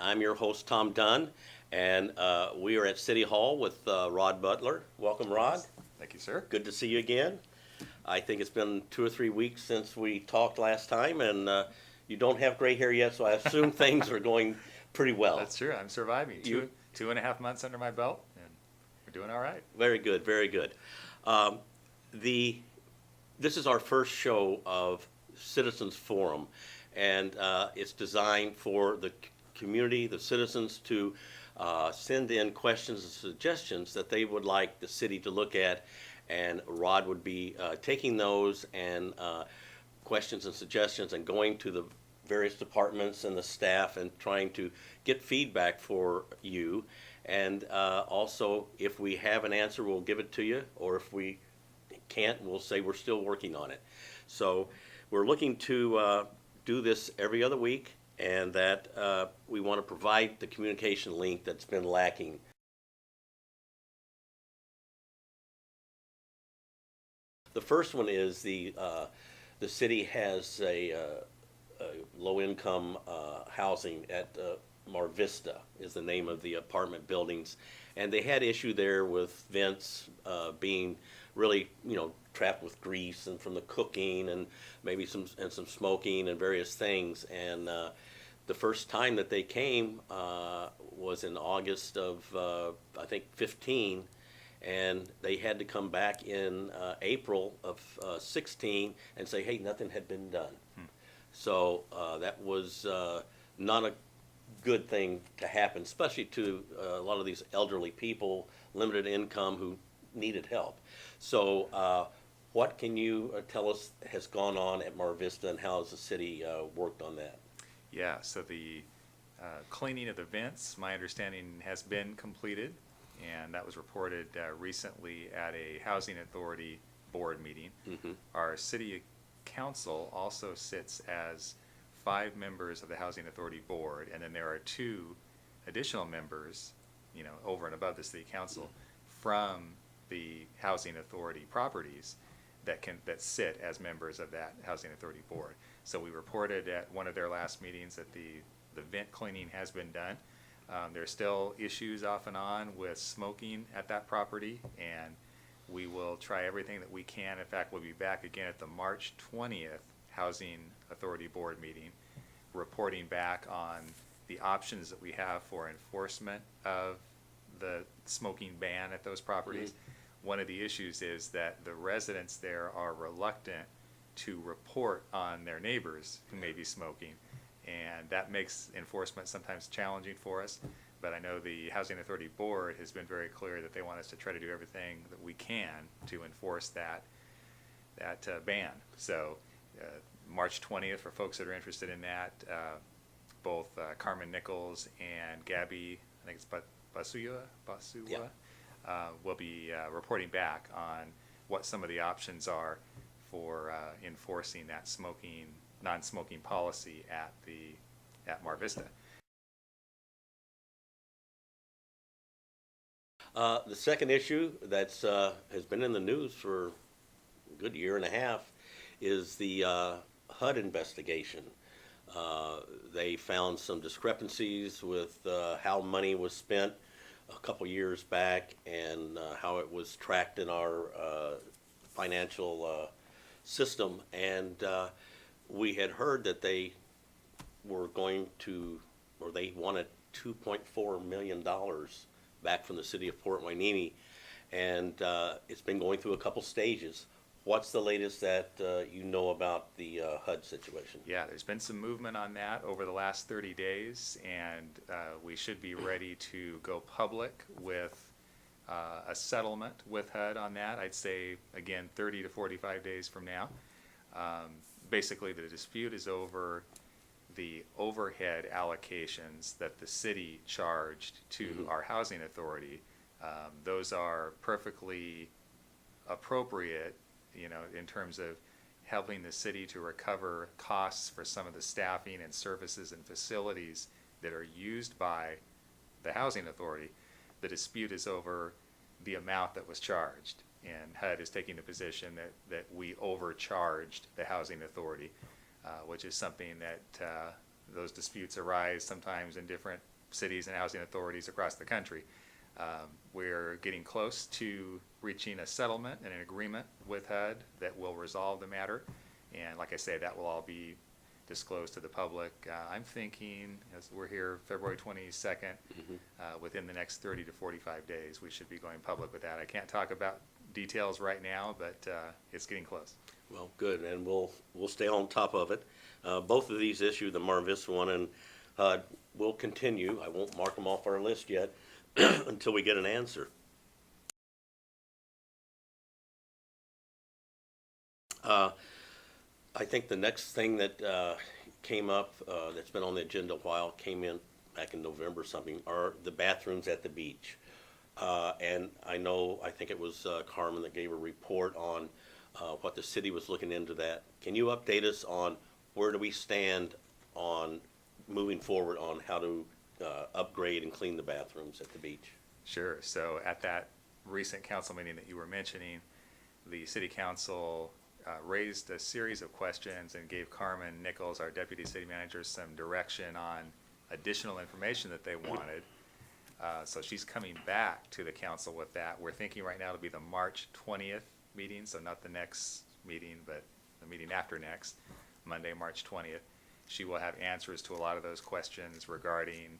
I'm your host, Tom Dunn, and we are at City Hall with Rod Butler. Welcome, Rod. Thank you, sir. Good to see you again. I think it's been 2 or 3 weeks since we talked last time, and you don't have gray hair yet, so I assume things are going pretty well. That's true. I'm surviving. Two and a half months under my belt, and we're doing all right. Very good, very good. This is our first show of Citizens Forum, and it's designed for the community, the citizens, to send in questions and suggestions that they would like the city to look at, and Rod would be taking those and questions and suggestions and going to the various departments and the staff and trying to get feedback for you. And also, if we have an answer, we'll give it to you, or if we can't, we'll say we're still working on it. So we're looking to do this every other week, and that we want to provide the communication link that's been lacking. The first one is the city has a low-income housing at Mar Vista is the name of the apartment buildings, and they had issue there with vents being really, trapped with grease and from the cooking and maybe some smoking and various things. And the first time that they came was in August of I think 15, and they had to come back in April of 16 and say, hey, nothing had been done. So that was not a good thing to happen, especially to a lot of these elderly people, limited income, who needed help. So what can you tell us has gone on at Mar Vista, and how has the city worked on that? Yeah, so the cleaning of the vents, my understanding, has been completed, and that was reported recently at a housing authority board meeting. Mm-hmm. Our city council also sits as 5 members of the housing authority board, and then there are 2 additional members, over and above the city council, from the housing authority properties that sit as members of that housing authority board. So we reported at one of their last meetings that the vent cleaning has been done. There's still issues off and on with smoking at that property, and we will try everything that we can. In fact, we'll be back again at the March 20th Housing Authority Board meeting, reporting back on the options that we have for enforcement of the smoking ban at those properties. Mm-hmm. One of the issues is that the residents there are reluctant to report on their neighbors who may be smoking, and that makes enforcement sometimes challenging for us. But I know the Housing Authority Board has been very clear that they want us to try to do everything that we can to enforce that ban. So March 20th, for folks that are interested in that, both Carmen Nichols and Gabby, I think it's Basua, will be reporting back on what some of the options are for enforcing that non-smoking policy at Mar Vista. The second issue that's has been in the news for a good year and a half is the HUD investigation. They found some discrepancies with how money was spent a couple years back, and how it was tracked in our financial system. And we had heard that they were going to, or they wanted $2.4 million back from the city of Port Hueneme, and it's been going through a couple stages. What's the latest that you know about the HUD situation? Yeah, there's been some movement on that over the last 30 days, and we should be ready to go public with a settlement with HUD on that. I'd say, again, 30 to 45 days from now. Basically, the dispute is over the overhead allocations that the city charged to our housing authority. Those are perfectly appropriate, in terms of helping the city to recover costs for some of the staffing and services and facilities that are used by the housing authority. The dispute is over the amount that was charged, and HUD is taking the position that we overcharged the housing authority, which is something that those disputes arise sometimes in different cities and housing authorities across the country. We're getting close to reaching a settlement and an agreement with HUD that will resolve the matter. And like I say, that will all be disclosed to the public. I'm thinking, as we're here February 22nd, within the next 30 to 45 days, we should be going public with that. I can't talk about details right now, but it's getting close. Well, good, and we'll stay on top of it. Both of these issues, the Mar Vista one and HUD, will continue. I won't mark them off our list yet until we get an answer. I think the next thing that came up that's been on the agenda a while, came in back in November or something, are the bathrooms at the beach. And I think it was Carmen that gave a report on what the city was looking into that. Can you update us on where do we stand on moving forward on how to upgrade and clean the bathrooms at the beach? Sure. So at that recent council meeting that you were mentioning, the city council raised a series of questions and gave Carmen Nichols, our deputy city manager, some direction on additional information that they wanted. So she's coming back to the council with that. We're thinking right now it'll be the March 20th meeting, so not the next meeting, but the meeting after next, Monday, March 20th. She will have answers to a lot of those questions regarding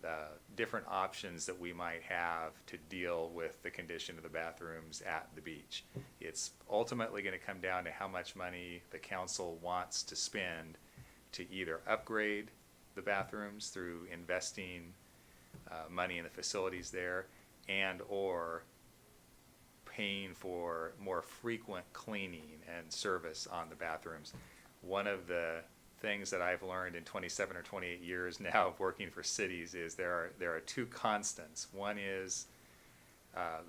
the different options that we might have to deal with the condition of the bathrooms at the beach. It's ultimately going to come down to how much money the council wants to spend to either upgrade the bathrooms through investing money in the facilities there, and or paying for more frequent cleaning and service on the bathrooms. One of the things that I've learned in 27 or 28 years now of working for cities is there are two constants. One is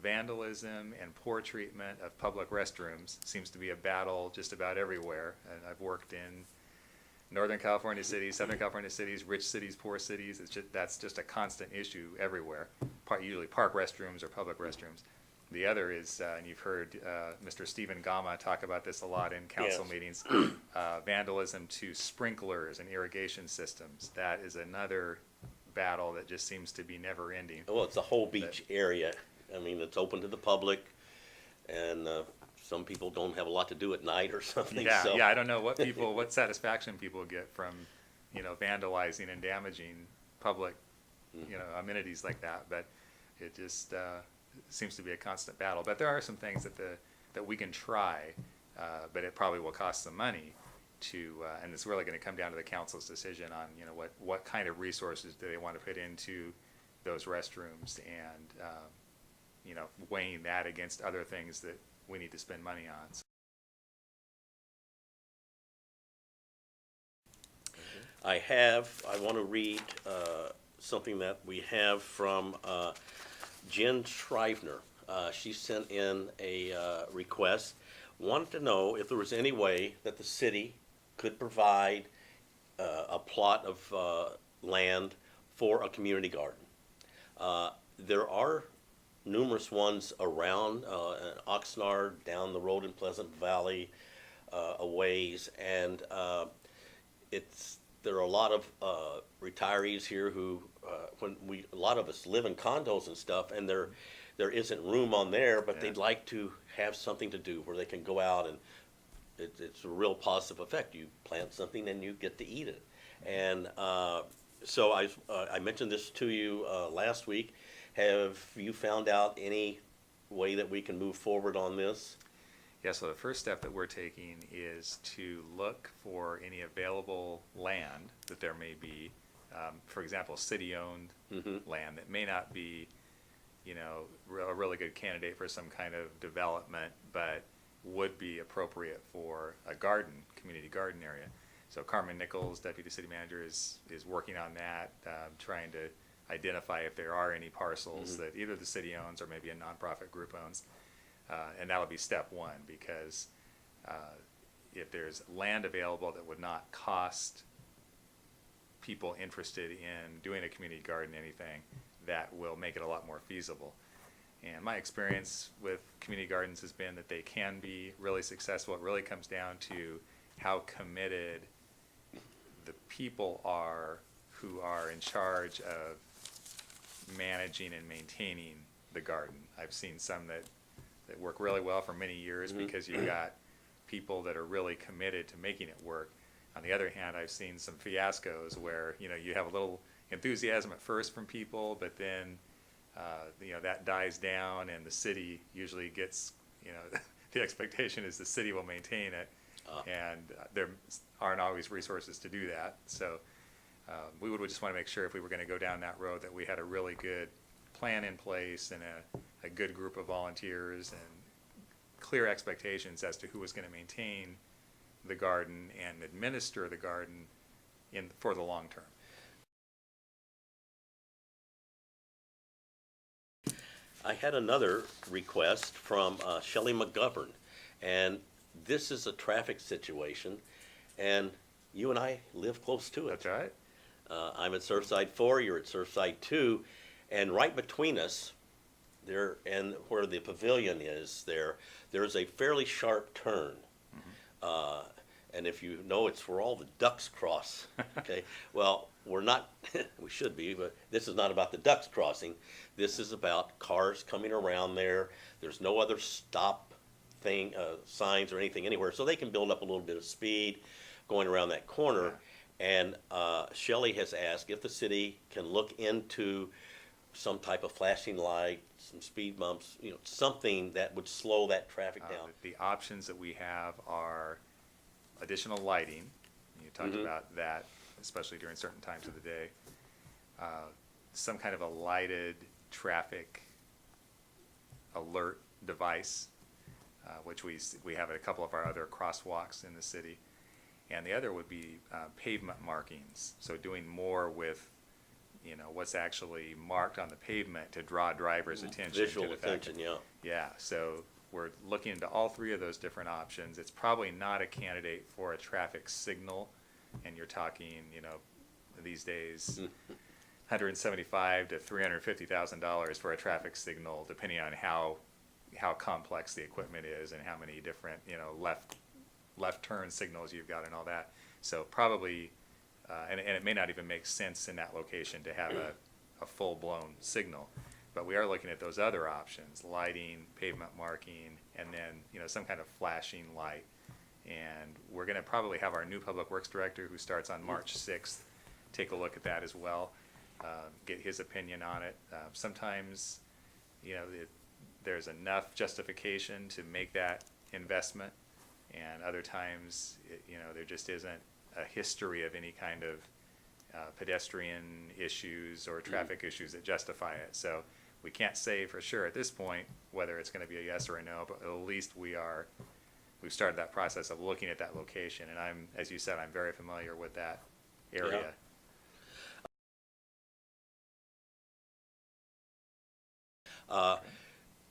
vandalism and poor treatment of public restrooms. Seems to be a battle just about everywhere. And I've worked in Northern California cities, Southern California cities, rich cities, poor cities. That's just a constant issue everywhere. Usually park restrooms or public restrooms. The other is, and you've heard Mr. Stephen Gama talk about this a lot in council meetings, vandalism to sprinklers and irrigation systems. That is another battle that just seems to be never ending. Well, it's the whole beach area. I mean, it's open to the public, and some people don't have a lot to do at night or something. Yeah, so. yeah. I don't know what satisfaction people get from, vandalizing and damaging public, amenities like that. But it just seems to be a constant battle. But there are some things that we can try, but it probably will cost some money to, and it's really going to come down to the council's decision on, what kind of resources do they want to put into those restrooms, and weighing that against other things that we need to spend money on. I want to read something that we have from Jen Shriver. She sent in a request, wanted to know if there was any way that the city could provide a plot of land for a community garden. There are numerous ones around Oxnard, down the road in Pleasant Valley, a ways, and there are a lot of retirees here who, a lot of us live in condos and stuff, and there isn't room on there, but they'd like to have something to do where they can go out, and it's a real positive effect. You plant something and you get to eat it. And so I mentioned this to you last week. Have you found out any way that we can move forward on this? Yeah, so the first step that we're taking is to look for any available land that there may be, for example, city-owned land that may not be, a really good candidate for some kind of development, but would be appropriate for a community garden area. So Carmen Nichols, Deputy City Manager, is working on that, trying to identify if there are any parcels that either the city owns or maybe a nonprofit group owns. And that'll be step one, because if there's land available that would not cost people interested in doing a community garden anything, that will make it a lot more feasible. And my experience with community gardens has been that they can be really successful. It really comes down to how committed the people are who are in charge of managing and maintaining the garden. I've seen some that work really well for many years because you've got people that are really committed to making it work. On the other hand, I've seen some fiascos where, you know, you have a little enthusiasm at first from people, but then, you know, that dies down and the city usually gets, you know, the expectation is the city will maintain it. And there aren't always resources to do that. So we would just want to make sure if we were going to go down that road that we had a really good plan in place and a good group of volunteers and clear expectations as to who was going to maintain the garden and administer the garden for the long term. I had another request from Shelley McGovern, and this is a traffic situation, and you and I live close to it. That's right. I'm at Surfside 4, you're at Surfside 2, and right between us, there and where the pavilion is, there's a fairly sharp turn. And if you know, it's where all the ducks cross. Okay, well, we're not, we should be, but this is not about the ducks crossing. This is about cars coming around there. There's no other stop signs or anything anywhere, so they can build up a little bit of speed going around that corner. And Shelley has asked if the city can look into some type of flashing light, some speed bumps, you know, something that would slow that traffic down. The options that we have are additional lighting. You talked about that, especially during certain times of the day. Some kind of a lighted traffic alert device, which we have at a couple of our other crosswalks in the city. And the other would be pavement markings. So doing more with, you know, what's actually marked on the pavement to draw drivers' attention. Visual to the fact attention, that, yeah. So we're looking into all three of those different options. It's probably not a candidate for a traffic signal, and you're talking, you know, these days, $175,000 to $350,000 for a traffic signal, depending on how complex the equipment is and how many different, you know, left turn signals you've got and all that. So probably, and it may not even make sense in that location to have a full-blown signal. But we are looking at those other options, lighting, pavement marking, and then, you know, some kind of flashing light. And we're going to probably have our new Public Works Director, who starts on March 6th, take a look at that as well, get his opinion on it. Sometimes, you know, there's enough justification to make that investment, and other times, you know, there just isn't a history of any kind of pedestrian issues or traffic issues that justify it. So we can't say for sure at this point whether it's going to be a yes or a no, but at least we've started that process of looking at that location. And as you said, I'm very familiar with that area.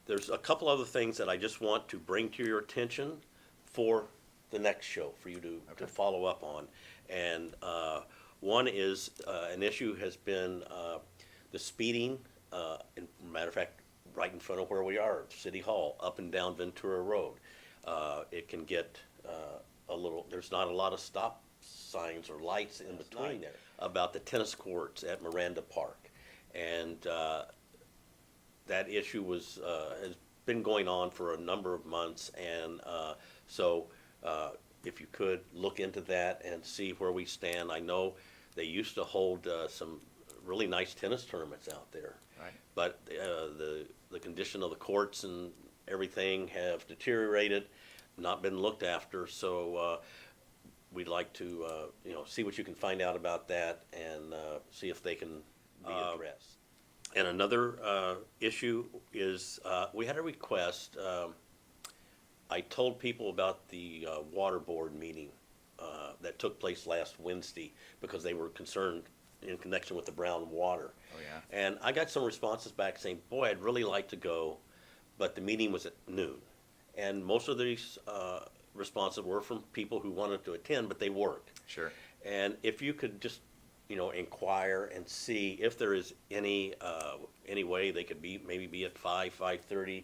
There's a couple other things that I just want to bring to your attention for the next show for you to follow up on. And one is an issue has been the speeding, matter of fact, right in front of where we are, City Hall, up and down Ventura Road. It can get there's not a lot of stop signs or lights in between there. About the tennis courts at Miranda Park. And that issue has been going on for a number of months, and so if you could look into that and see where we stand. I know they used to hold some really nice tennis tournaments out there, Right. but the condition of the courts and everything have deteriorated, not been looked after. So we'd like to see what you can find out about that and see if they can be addressed. And another issue is we had a request. I told people about the water board meeting that took place last Wednesday because they were concerned in connection with the brown water. Oh, yeah. And I got some responses back saying, boy, I'd really like to go, but the meeting was at noon. And most of these responses were from people who wanted to attend, but they worked. Sure. And if you could just inquire and see if there is any way they could maybe be at 5:30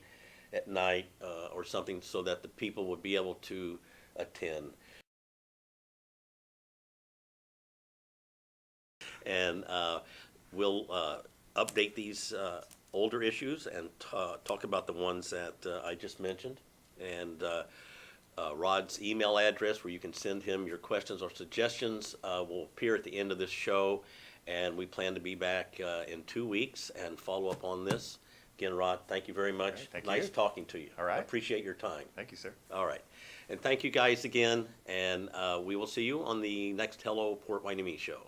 at night or something, so that the people would be able to attend. And update these older issues and talk about the ones that I just mentioned. And Rod's email address where you can send him your questions or suggestions will appear at the end of this show. And we plan to be back in 2 weeks and follow up on this. Again, Rod, thank you very much. All right, thank nice you. talking to you. All right. Appreciate your time. Thank you, sir. All right. And thank you guys again. And we will see you on the next Hello Port Hueneme show.